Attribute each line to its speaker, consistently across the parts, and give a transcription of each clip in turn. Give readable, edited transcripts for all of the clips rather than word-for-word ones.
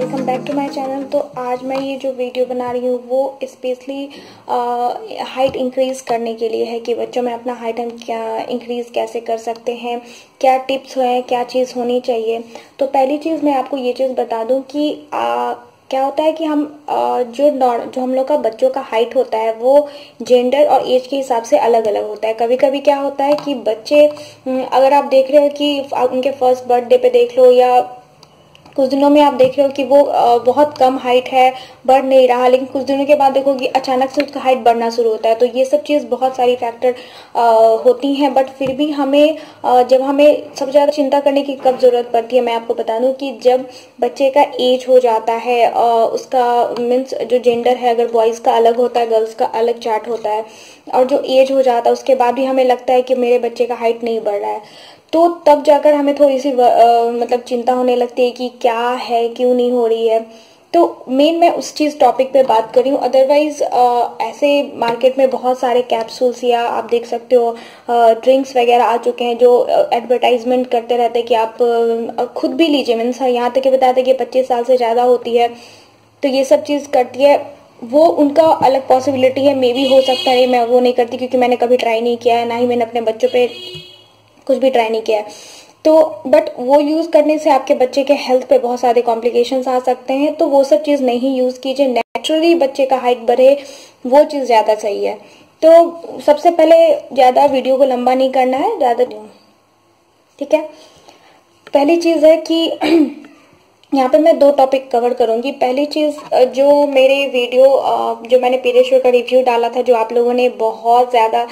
Speaker 1: Welcome back to my channel. तो आज मैं ये जो वीडियो बना रही हूँ वो स्पेशली हाइट इंक्रीज़ करने के लिए है कि बच्चों में अपना हाइट हम क्या इंक्रीज़ कैसे कर सकते हैं, क्या टिप्स हैं, क्या चीज़ होनी चाहिए। तो पहली चीज़ मैं आपको ये चीज़ बता दूँ कि क्या होता है कि हम जो हम लोग का बच्चों का हाइट होता है वो जेंडर और एज के हिसाब से अलग अलग होता है। कभी कभी क्या होता है कि बच्चे अगर आप देख रहे हो कि उनके फर्स्ट बर्थडे पे देख लो या कुछ दिनों में आप देख रहे हो कि वो बहुत कम हाइट है, बढ़ नहीं रहा, लेकिन कुछ दिनों के बाद देखो कि अचानक से उसका हाइट बढ़ना शुरू होता है। तो ये सब चीज़ बहुत सारी फैक्टर होती हैं, बट फिर भी हमें जब हमें सबसे ज़्यादा चिंता करने की कब ज़रूरत पड़ती है, मैं आपको बता दूं कि जब बच्चे का एज हो जाता है, उसका मीन्स जो जेंडर है, अगर बॉयज़ का अलग होता है, गर्ल्स का अलग चार्ट होता है, और जो एज हो जाता है उसके बाद भी हमें लगता है कि मेरे बच्चे का हाइट नहीं बढ़ रहा है, तो तब जाकर हमें थोड़ी सी मतलब चिंता होने लगती है कि क्या है, क्यों नहीं हो रही है। तो मेन मैं उस चीज़ टॉपिक पे बात कर रही हूँ। अदरवाइज ऐसे मार्केट में बहुत सारे कैप्सूल्स या आप देख सकते हो ड्रिंक्स वगैरह आ चुके हैं जो एडवर्टाइजमेंट करते रहते हैं कि आप खुद भी लीजिए। मीन्स यहाँ तक कि बताते हैं कि 25 साल से ज़्यादा होती है तो ये सब चीज़ करती है, वो उनका अलग पॉसिबिलिटी है, मे भी हो सकता है। मैं वो नहीं करती क्योंकि मैंने कभी ट्राई नहीं किया है, ना ही मैंने अपने बच्चों पे कुछ भी ट्राई नहीं किया है। तो बट वो यूज करने से आपके बच्चे के हेल्थ पे बहुत सारे कॉम्प्लिकेशंस आ सकते हैं, तो वो सब चीज नहीं यूज कीजिए। नेचुरली बच्चे का हाइट बढ़े वो चीज ज्यादा सही है। तो सबसे पहले ज्यादा वीडियो को लंबा नहीं करना है, ज्यादा ठीक है। पहली चीज है कि यहाँ पे मैं दो टॉपिक कवर करूंगी। पहली चीज जो मेरे वीडियो जो मैंने पीडियाश्योर का रिव्यू डाला था, जो आप लोगों ने बहुत ज्यादा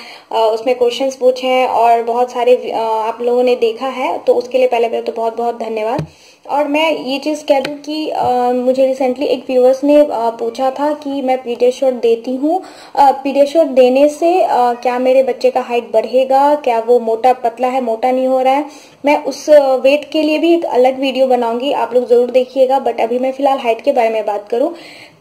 Speaker 1: उसमें क्वेश्चंस पूछे हैं और बहुत सारे आप लोगों ने देखा है, तो उसके लिए पहले तो बहुत बहुत धन्यवाद। और मैं ये चीज़ कह दूं कि मुझे रिसेंटली एक व्यूअर्स ने पूछा था कि मैं पीडियाश्योर देती हूँ, पीडियाश्योर देने से क्या मेरे बच्चे का हाइट बढ़ेगा, क्या वो मोटा पतला है, मोटा नहीं हो रहा है। मैं उस वेट के लिए भी एक अलग वीडियो बनाऊंगी, आप लोग जरूर देखिएगा। बट अभी मैं फिलहाल हाइट के बारे में बात करूं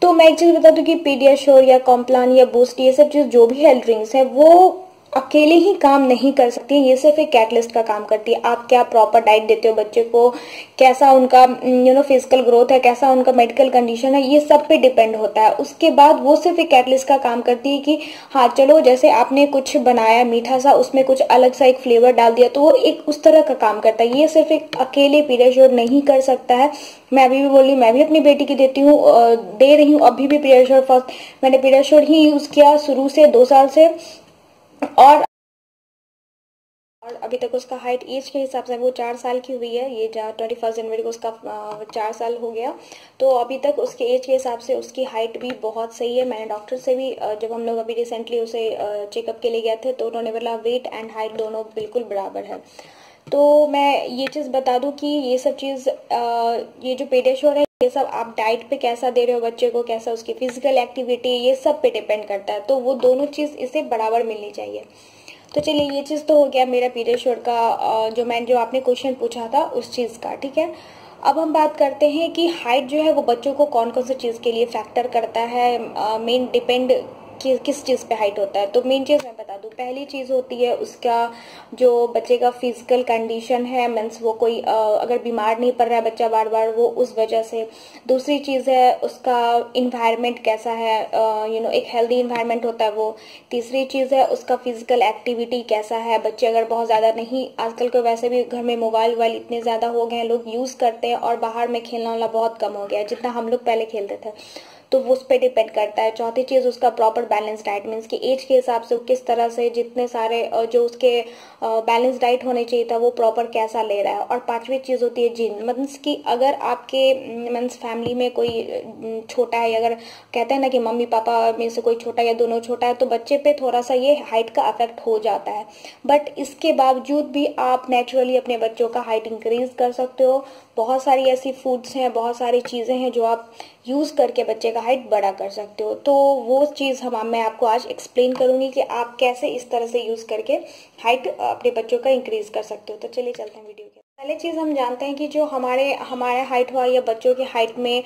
Speaker 1: तो मैं एक चीज बता दूं कि पीडियाश्योर या कॉम्प्लान या बूस्ट, ये सब चीज जो भी हेल्थ ड्रिंक्स है वो अकेले ही काम नहीं कर सकती है, ये सिर्फ एक कैटलिस्ट का काम करती है। आप क्या प्रॉपर डाइट देते हो बच्चे को, कैसा उनका फिजिकल ग्रोथ है, कैसा उनका मेडिकल कंडीशन है, ये सब पे डिपेंड होता है। उसके बाद वो सिर्फ एक कैटलिस्ट का काम करती है कि हाँ चलो, जैसे आपने कुछ बनाया मीठा सा, उसमें कुछ अलग सा एक फ्लेवर डाल दिया, तो वो एक उस तरह का काम करता है। ये सिर्फ एक अकेले पीडियाश्योर नहीं कर सकता है। मैं अभी भी बोल रही हूँ, मैं भी अपनी बेटी की देती हूँ, दे रही हूँ अभी भी पीडियाश्योर। फर्स्ट मैंने पीडियाश्योर ही यूज किया शुरू से 2 साल से, और अभी तक उसका हाइट एज के हिसाब से वो 4 साल की हुई है। ये 21 जनवरी को उसका 4 साल हो गया। तो अभी तक उसके एज के हिसाब से उसकी हाइट भी बहुत सही है। मैंने डॉक्टर से भी जब हम लोग अभी रिसेंटली उसे चेकअप के लिए गए थे तो उन्होंने बोला वेट एंड हाइट दोनों बिल्कुल बराबर है। तो मैं ये चीज़ बता दूं कि ये सब चीज़ ये जो पीडियाश्योर है, ये सब आप डाइट पे कैसा दे रहे हो बच्चे को, कैसा उसकी फिजिकल एक्टिविटी, ये सब पे डिपेंड करता है। तो वो दोनों चीज़ इसे बराबर मिलनी चाहिए। तो चलिए, ये चीज़ तो हो गया मेरा पीडियाश्योर का जो आपने क्वेश्चन पूछा था उस चीज़ का, ठीक है। अब हम बात करते हैं कि हाइट जो है वो बच्चों को कौन कौन सी चीज़ के लिए फैक्टर करता है, मेन डिपेंड किस चीज़ पे हाइट होता है। तो मेन चीज़ मैं बता दूं, पहली चीज़ होती है उसका जो बच्चे का फिजिकल कंडीशन है, मीन्स वो कोई अगर बीमार नहीं पड़ रहा है बच्चा बार बार, वो उस वजह से। दूसरी चीज़ है उसका इन्वायरमेंट कैसा है, एक हेल्दी इन्वायरमेंट होता है वो। तीसरी चीज़ है उसका फिजिकल एक्टिविटी कैसा है। बच्चे अगर बहुत ज़्यादा नहीं, आजकल को वैसे भी घर में मोबाइल इतने ज़्यादा हो गए हैं, लोग यूज़ करते हैं और बाहर में खेलना वाला बहुत कम हो गया है जितना हम लोग पहले खेलते थे, तो वो उस पर डिपेंड करता है। चौथी चीज़ उसका प्रॉपर बैलेंस डाइट, मीन्स कि एज के हिसाब से किस तरह से जितने सारे जो उसके बैलेंस डाइट होने चाहिए था वो प्रॉपर कैसा ले रहा है। और पांचवी चीज़ होती है जीन, मीन्स कि अगर आपके मीन्स फैमिली में कोई छोटा है, अगर कहते हैं ना कि मम्मी पापा में से कोई छोटा या दोनों छोटा है, तो बच्चे पे थोड़ा सा ये हाइट का अफेक्ट हो जाता है। बट इसके बावजूद भी आप नेचुरली अपने बच्चों का हाइट इंक्रीज कर सकते हो। बहुत सारी ऐसी फूड्स हैं, बहुत सारी चीज़ें हैं जो आप यूज़ करके बच्चे का हाइट बड़ा कर सकते हो। तो वो चीज़ मैं आपको आज एक्सप्लेन करूंगी कि आप कैसे इस तरह से यूज़ करके हाइट अपने बच्चों का इंक्रीज कर सकते हो। तो चलिए चलते हैं वीडियो के। पहले चीज़ हम जानते हैं कि जो हमारे हाइट हुआ या बच्चों की हाइट में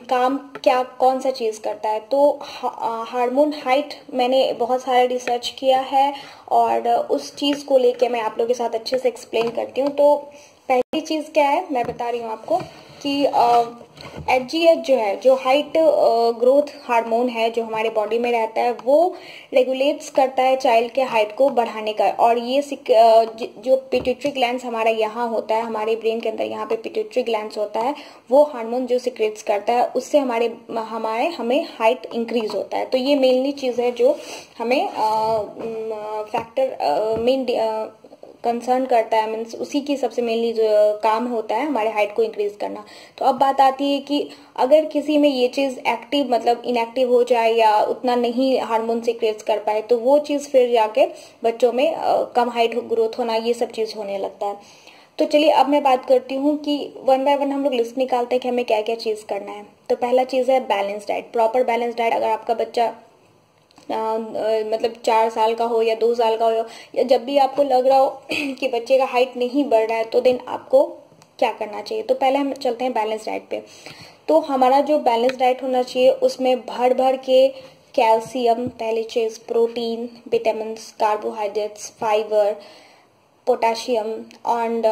Speaker 1: काम क्या कौन सा चीज़ करता है। तो हार्मोन हाइट मैंने बहुत सारा रिसर्च किया है और उस चीज़ को लेके मैं आप लोगों के साथ अच्छे से एक्सप्लेन करती हूँ। तो पहली चीज़ क्या है मैं बता रही हूँ आपको कि HGH जो है, जो हाइट ग्रोथ हार्मोन है, जो हमारे बॉडी में रहता है, वो रेगुलेट्स करता है चाइल्ड के हाइट को बढ़ाने का। और ये जो पिट्यूटरी ग्लैंड्स हमारा यहाँ होता है, हमारे ब्रेन के अंदर यहाँ पे पिट्यूटरी ग्लैंड्स होता है, वो हार्मोन जो सिक्रेट्स करता है, उससे हमें हाइट इंक्रीज होता है। तो ये मेनली चीज़ है जो हमें फैक्टर मेन कंसर्न करता है, मीन्स उसी की सबसे मेनली जो काम होता है हमारे हाइट को इंक्रीज करना। तो अब बात आती है कि अगर किसी में ये चीज़ एक्टिव मतलब इनएक्टिव हो जाए या उतना नहीं हार्मोन सिक्रेट्स कर पाए, तो वो चीज़ फिर जाके बच्चों में कम हाइट ग्रोथ होना, ये सब चीज़ होने लगता है। तो चलिए अब मैं बात करती हूँ कि वन बाय वन हम लोग लिस्ट निकालते हैं कि हमें क्या क्या चीज़ करना है। तो पहला चीज़ है balance diet, proper balance diet. अगर आपका बच्चा मतलब 4 साल का हो या 2 साल का हो, या जब भी आपको लग रहा हो कि बच्चे का हाइट नहीं बढ़ रहा है, तो देन आपको क्या करना चाहिए। तो पहले हम चलते हैं बैलेंस डाइट पे। तो हमारा जो बैलेंस डाइट होना चाहिए उसमें भर भर के कैल्शियम, पहली चीज protein, vitamin, carbohydrates, fibre, potassium and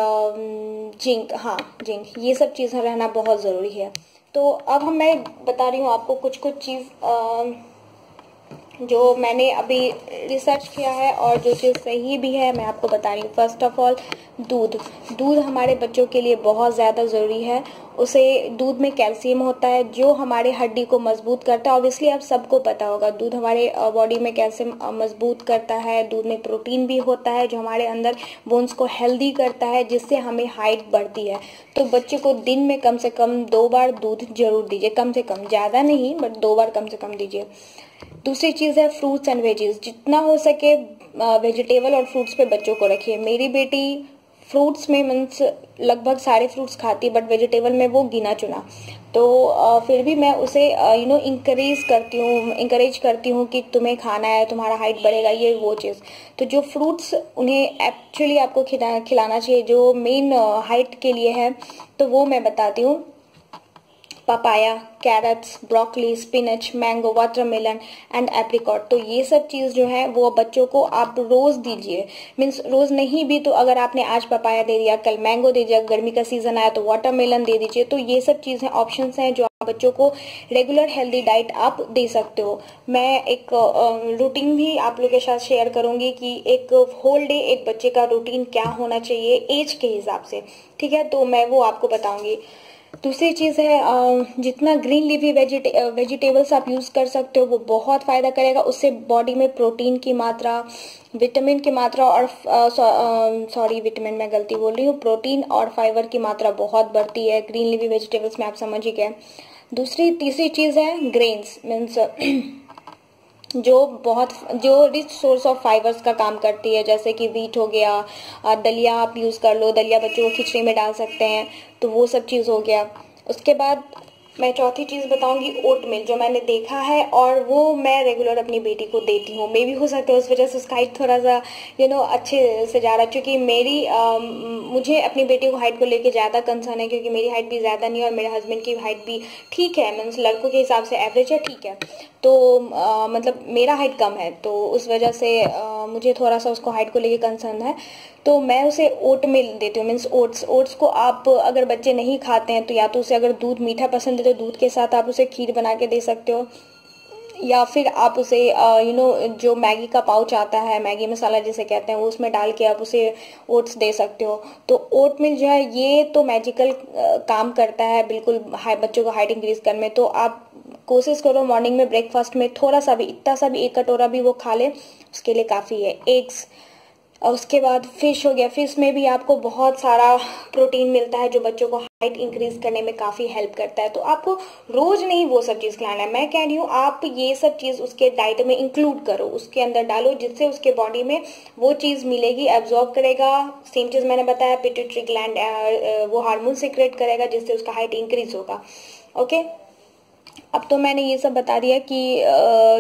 Speaker 1: zinc, हाँ जिंक, ये सब चीज़ें रहना बहुत ज़रूरी है। तो अब मैं बता रही हूँ आपको कुछ कुछ चीज़ जो मैंने अभी रिसर्च किया है और जो चीज़ सही भी है, मैं आपको बता रही हूँ। फर्स्ट ऑफ ऑल दूध हमारे बच्चों के लिए बहुत ज़्यादा ज़रूरी है। उसे दूध में कैल्शियम होता है जो हमारे हड्डी को मजबूत करता है। ऑब्वियसली आप सबको पता होगा, दूध हमारे बॉडी में कैल्शियम मजबूत करता है। दूध में प्रोटीन भी होता है जो हमारे अंदर बोन्स को हेल्दी करता है, जिससे हमें हाइट बढ़ती है। तो बच्चे को दिन में कम से कम 2 बार दूध जरूर दीजिए, कम से कम, ज़्यादा नहीं बट 2 बार कम से कम दीजिए। दूसरी चीज़ है फ्रूट्स एंड वेजीज, जितना हो सके वेजिटेबल और फ्रूट्स पे बच्चों को रखिए। मेरी बेटी फ्रूट्स में मीन्स लगभग सारे फ्रूट्स खाती, बट वेजिटेबल में वो गिना चुना। तो फिर भी मैं उसे इंकरेज करती हूँ कि तुम्हें खाना है, तुम्हारा हाइट बढ़ेगा, ये वो चीज़। तो जो फ्रूट्स उन्हें एक्चुअली आपको खिलाना चाहिए जो मेन हाइट के लिए है, तो वो मैं बताती हूँ। Papaya, carrots, broccoli, spinach, mango, watermelon and apricot. तो ये सब चीज़ जो है वो बच्चों को आप रोज़ दीजिए। मीन्स रोज़ नहीं भी तो अगर आपने आज पपाया दे दिया, कल मैंगो दे दिया, गर्मी का सीजन आया तो वाटरमेलन दे दीजिए। तो ये सब चीज़ें ऑप्शंस हैं जो आप बच्चों को रेगुलर हेल्दी डाइट आप दे सकते हो। मैं एक रूटीन भी आप लोगों के साथ शेयर करूंगी कि एक होल डे एक बच्चे का रूटीन क्या होना चाहिए एज के हिसाब से, ठीक है, तो मैं वो आपको बताऊंगी। दूसरी चीज़ है जितना ग्रीन लीफी वेजिटेबल्स आप यूज़ कर सकते हो वो बहुत फ़ायदा करेगा। उससे बॉडी में प्रोटीन की मात्रा, विटामिन की मात्रा और विटामिन मैं गलती बोल रही हूँ, प्रोटीन और फाइबर की मात्रा बहुत बढ़ती है ग्रीन लीफी वेजिटेबल्स में, आप समझ ही गए। तीसरी चीज़ है ग्रेन्स, मीन्स जो रिच सोर्स ऑफ फाइबर्स का काम करती है, जैसे कि वीट हो गया, दलिया आप यूज़ कर लो, दलिया बच्चों को खिचड़ी में डाल सकते हैं, तो वो सब चीज़ हो गया। उसके बाद मैं चौथी चीज़ बताऊंगी ओट मिल, जो मैंने देखा है और वो मैं रेगुलर अपनी बेटी को देती हूँ। मे भी हो सकता है उस वजह से उसका हाइट थोड़ा सा अच्छे से जा रहा है, क्योंकि मुझे अपनी बेटी को हाइट को लेके ज़्यादा कंसर्न है, क्योंकि मेरी हाइट भी ज़्यादा नहीं और मेरे हस्बैंड की हाइट भी ठीक है, मीन्स लड़कों के हिसाब से एवरेज है, ठीक है। तो मतलब मेरा हाइट कम है, तो उस वजह से मुझे थोड़ा सा उसको हाइट को लेके कंसर्न है। तो मैं उसे ओट मिल देती हूँ, मीन्स ओट्स को आप अगर बच्चे नहीं खाते हैं तो या तो उसे अगर दूध मीठा पसंद है तो दूध के साथ आप उसे खीर बना के दे सकते हो, या फिर आप उसे जो मैगी का पाउच आता है, मैगी मसाला जिसे कहते हैं, वो उसमें डाल के आप उसे ओट्स दे सकते हो। तो ओट मिल जो है ये तो मैजिकल काम करता है बिल्कुल बच्चों को हाइट इंक्रीज करने में। तो आप कोशिश करो मॉर्निंग में ब्रेकफास्ट में थोड़ा सा भी, इतना सा भी, 1 कटोरा भी वो खा ले, उसके लिए काफ़ी है। एग्स, और उसके बाद फिश हो गया, फिश में भी आपको बहुत सारा प्रोटीन मिलता है जो बच्चों को हाइट इंक्रीज करने में काफ़ी हेल्प करता है। तो आपको रोज नहीं वो सब चीज़ खिलाना है, मैं कह रही हूँ आप ये सब चीज़ उसके डाइट में इंक्लूड करो, उसके अंदर डालो, जिससे उसके बॉडी में वो चीज़ मिलेगी, एब्जॉर्ब करेगा। सेम चीज़ मैंने बताया, पिट्यूटरी ग्लैंड वो हार्मोन सीक्रेट करेगा जिससे उसका हाइट इंक्रीज होगा। ओके, अब तो मैंने ये सब बता दिया कि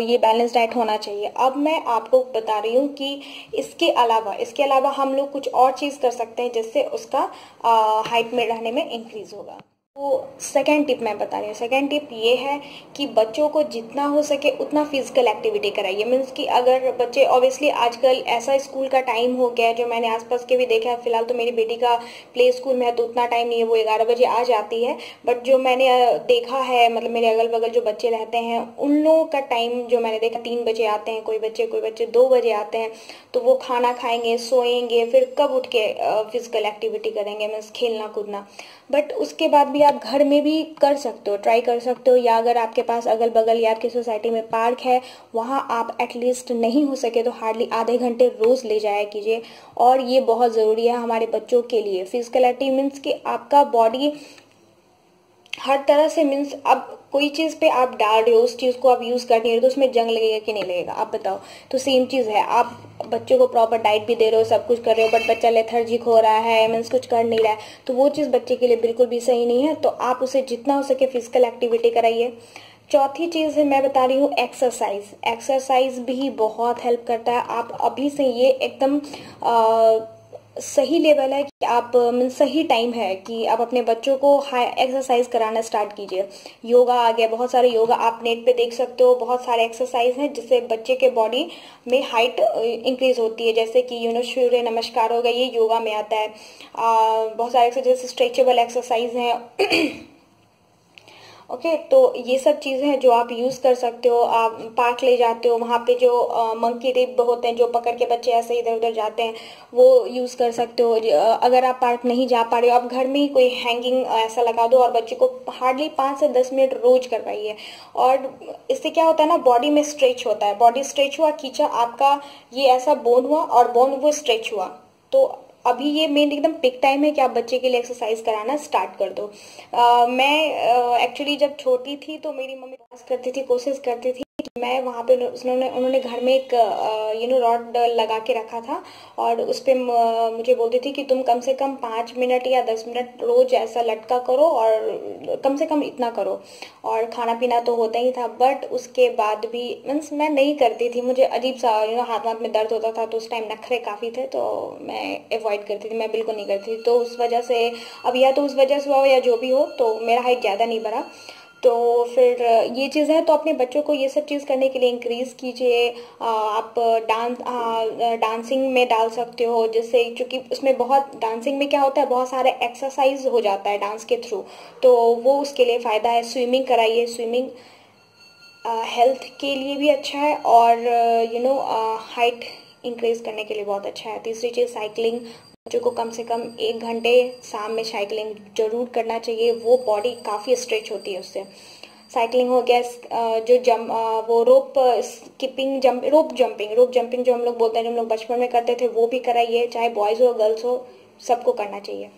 Speaker 1: ये बैलेंस डाइट होना चाहिए। अब मैं आपको बता रही हूँ कि इसके अलावा हम लोग कुछ और चीज़ कर सकते हैं जिससे उसका हाइट में रहने में इंक्रीज होगा। तो सेकेंड टिप मैं बता रही हूँ। सेकेंड टिप ये है कि बच्चों को जितना हो सके उतना फिजिकल एक्टिविटी कराइए। मीन्स कि अगर बच्चे, ऑब्वियसली आजकल ऐसा स्कूल का टाइम हो गया है जो मैंने आसपास के भी देखा है, फिलहाल तो मेरी बेटी का प्ले स्कूल में है तो उतना टाइम नहीं है, वो 11 बजे आ जाती है। बट जो मैंने देखा है, मतलब मेरे अगल बगल जो बच्चे रहते हैं उन लोगों का टाइम जो मैंने देखा, 3 बजे आते हैं कोई बच्चे 2 बजे आते हैं। तो वो खाना खाएंगे, सोएंगे, फिर कब उठ के फिजिकल एक्टिविटी करेंगे, मीन्स खेलना कूदना। बट उसके बाद भी आप घर में भी कर सकते हो, ट्राई कर सकते हो, या अगर आपके पास अगल बगल या आपकी सोसाइटी में पार्क है, वहाँ आप एटलीस्ट नहीं हो सके तो हार्डली आधे घंटे रोज ले जाया कीजिए। और ये बहुत ज़रूरी है हमारे बच्चों के लिए। फिजिकल एक्टिविटी मीन्स कि आपका बॉडी हर तरह से, मीन्स अब कोई चीज पे आप डाल रहे हो, उस चीज को आप यूज कर नहीं रहे तो उसमें जंग लगेगा कि नहीं लगेगा, आप बताओ। तो सेम चीज है, आप बच्चों को प्रॉपर डाइट भी दे रहे हो, सब कुछ कर रहे हो, बट बच्चा लेथर्जिक हो रहा है, मीन्स कुछ कर नहीं रहा है, तो वो चीज बच्चे के लिए बिल्कुल भी सही नहीं है। तो आप उसे जितना हो सके फिजिकल एक्टिविटी कराइए। चौथी चीज है, मैं बता रही हूँ एक्सरसाइज। एक्सरसाइज भी बहुत हेल्प करता है। आप अभी से ये एकदम सही लेवल है कि आप, सही टाइम है कि आप अपने बच्चों को हाई एक्सरसाइज कराना स्टार्ट कीजिए। योगा आ गया, बहुत सारे योगा आप नेट पे देख सकते हो, बहुत सारे एक्सरसाइज हैं जिससे बच्चे के बॉडी में हाइट इंक्रीज होती है। जैसे कि सूर्य नमस्कार हो गया, ये योगा में आता है। बहुत सारे एक्सरसाइज, स्ट्रेचेबल एक्सरसाइज हैं ओके तो ये सब चीजें हैं जो आप यूज कर सकते हो। आप पार्क ले जाते हो, वहां पे जो मंकी रिब होते हैं जो पकड़ के बच्चे ऐसे इधर उधर जाते हैं, वो यूज कर सकते हो। अगर आप पार्क नहीं जा पा रहे हो, आप घर में ही कोई हैंगिंग ऐसा लगा दो और बच्चे को हार्डली 5 से 10 मिनट रोज करवाइए। और इससे क्या होता है ना, बॉडी में स्ट्रेच होता है, बॉडी स्ट्रेच हुआ, खींचा, आपका ये ऐसा बोन हुआ और बोन वो स्ट्रेच हुआ। तो अभी ये मेन एकदम पिक टाइम है कि आप बच्चे के लिए एक्सरसाइज कराना स्टार्ट कर दो। मैं एक्चुअली जब छोटी थी तो मेरी मम्मी कोशिश करती थी कि मैं वहाँ पे, उन्होंने घर में एक रॉड लगा के रखा था और उस पे मुझे बोलती थी कि तुम कम से कम 5 मिनट या 10 मिनट रोज ऐसा लटका करो और कम से कम इतना करो। और खाना पीना तो होता ही था, बट उसके बाद भी मीन्स मैं नहीं करती थी, मुझे अजीब सा हाथ में दर्द होता था, तो उस टाइम नखरे काफी थे तो मैं अवॉइड करती थी, मैं बिल्कुल नहीं करती थी। तो उस वजह से अब, या तो उस वजह से हुआ या जो भी हो, तो मेरा हाइट ज्यादा नहीं बढ़ा। तो फिर ये चीज़ है, तो अपने बच्चों को ये सब चीज़ करने के लिए इंक्रीज कीजिए। आप डांसिंग में डाल सकते हो, जिससे क्योंकि उसमें बहुत, डांसिंग में क्या होता है, बहुत सारे एक्सरसाइज हो जाता है डांस के थ्रू, तो वो उसके लिए फ़ायदा है। स्विमिंग कराइए, स्विमिंग हेल्थ के लिए भी अच्छा है और हाइट इंक्रीज करने के लिए बहुत अच्छा है। तीसरी चीज़ साइकिलिंग, बच्चों को कम से कम 1 घंटे शाम में साइकिलिंग जरूर करना चाहिए, वो बॉडी काफ़ी स्ट्रेच होती है उससे। साइकिलिंग हो गया, वो रोप स्किपिंग, रोप जंपिंग जो हम लोग बोलते हैं, जो हम लोग बचपन में करते थे, वो भी कराइए, चाहे बॉयज़ हो गर्ल्स हो, सबको करना चाहिए।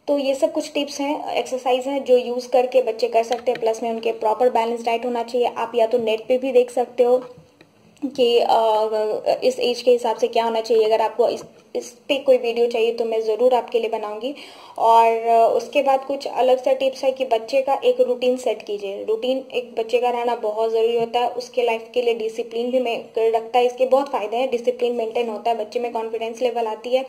Speaker 1: तो ये सब कुछ टिप्स हैं, एक्सरसाइज हैं जो यूज करके बच्चे कर सकते हैं। प्लस में उनके प्रॉपर बैलेंस डाइट होना चाहिए। आप या तो नेट पे भी देख सकते हो कि इस एज के हिसाब से क्या होना चाहिए। अगर आपको इस पे कोई वीडियो चाहिए तो मैं ज़रूर आपके लिए बनाऊंगी। और उसके बाद कुछ अलग सा टिप्स है कि बच्चे का एक रूटीन सेट कीजिए। रूटीन एक बच्चे का रहना बहुत ज़रूरी होता है, उसके लाइफ के लिए डिसिप्लिन भी रखता है। इसके बहुत फायदे हैं, डिसिप्लिन मेंटेन होता है, बच्चे में कॉन्फिडेंस लेवल आती है।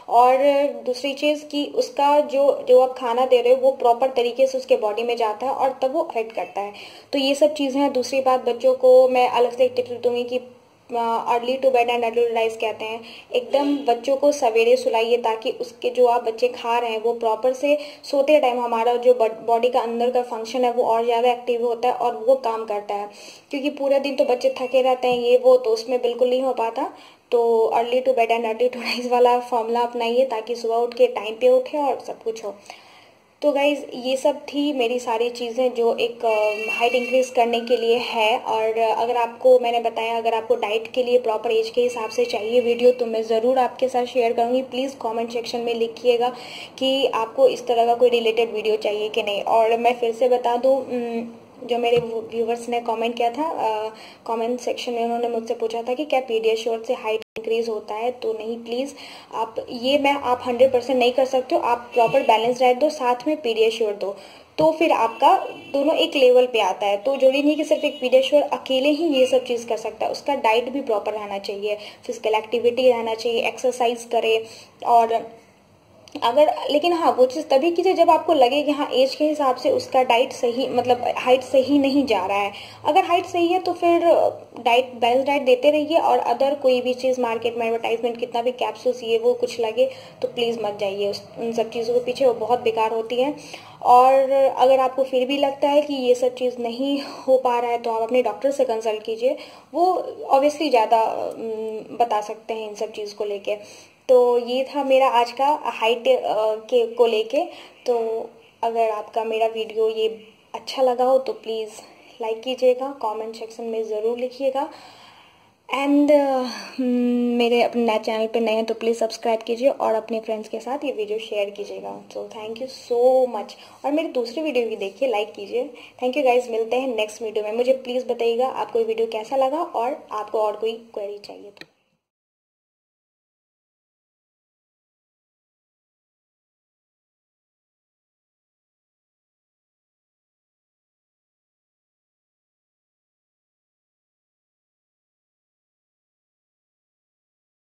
Speaker 1: और दूसरी चीज़ कि उसका जो आप खाना दे रहे हो वो प्रॉपर तरीके से उसके बॉडी में जाता है और तब वो अफेक्ट करता है। तो ये सब चीज़ें हैं। दूसरी बात, बच्चों को मैं अलग से एक टिप्स दूंगी कि early to bed and early to rise कहते हैं, एकदम बच्चों को सवेरे सुलाइए ताकि उसके जो आप बच्चे खा रहे हैं वो प्रॉपर से, सोते टाइम हमारा जो बॉडी का अंदर का फंक्शन है वो और ज़्यादा एक्टिव होता है और वो काम करता है। क्योंकि पूरा दिन तो बच्चे थके रहते हैं, ये वो, तो उसमें बिल्कुल नहीं हो पाता। तो early to bed and early to rise वाला फॉर्मूला अपनाइए ताकि सुबह उठ के टाइम पे उठे और सब कुछ हो। तो गाइज ये सब थी मेरी सारी चीज़ें जो एक हाइट इंक्रीज करने के लिए है। और अगर आपको, मैंने बताया, अगर आपको डाइट के लिए प्रॉपर एज के हिसाब से चाहिए वीडियो तो मैं ज़रूर आपके साथ शेयर करूँगी। प्लीज़ कमेंट सेक्शन में लिखिएगा कि आपको इस तरह का कोई रिलेटेड वीडियो चाहिए कि नहीं। और मैं फिर से बता दूँ, जो मेरे व्यूवर्स ने कमेंट किया था, कमेंट सेक्शन में उन्होंने मुझसे पूछा था कि क्या पीडियाश्योर से हाइट इंक्रीज होता है, तो नहीं प्लीज़ आप 100% नहीं कर सकते हो। आप प्रॉपर बैलेंस डाइट दो, साथ में पीडियाश्योर दो, तो फिर आपका दोनों एक लेवल पे आता है। तो जरूरी नहीं कि सिर्फ एक पीडियाश्योर अकेले ही ये सब चीज़ कर सकता है, उसका डाइट भी प्रॉपर रहना चाहिए, फिजिकल एक्टिविटी रहना चाहिए, एक्सरसाइज करे और अगर लेकिन हाँ वो चीज़ तभी कीजिए जब आपको लगे कि हाँ एज के हिसाब से उसका डाइट सही मतलब हाइट सही नहीं जा रहा है। अगर हाइट सही है तो फिर डाइट बैलेंस डाइट देते रहिए, और अदर कोई भी चीज़ मार्केट में एडवर्टाइजमेंट कितना भी कैप्सूल्स ये वो कुछ लगे तो प्लीज़ मत जाइए उन सब चीज़ों के पीछे, वो बहुत बेकार होती हैं। और अगर आपको फिर भी लगता है कि ये सब चीज़ नहीं हो पा रहा है तो आप अपने डॉक्टर से कंसल्ट कीजिए, वो ऑब्वियसली ज़्यादा बता सकते हैं इन सब चीज़ को लेके। तो ये था मेरा आज का हाइट के को लेके। तो अगर आपका मेरा वीडियो ये अच्छा लगा हो तो प्लीज़ लाइक कीजिएगा, कमेंट सेक्शन में ज़रूर लिखिएगा, एंड मेरे अपने नए चैनल पे नए हैं तो प्लीज़ सब्सक्राइब कीजिए और अपने फ्रेंड्स के साथ ये वीडियो शेयर कीजिएगा। So thank you so much, और मेरी दूसरी वीडियो भी देखिए, लाइक कीजिए। थैंक यू गाइज, मिलते हैं नेक्स्ट वीडियो में। मुझे प्लीज़ बताइएगा आपको ये वीडियो कैसा लगा और आपको और कोई क्वेरी चाहिए तो।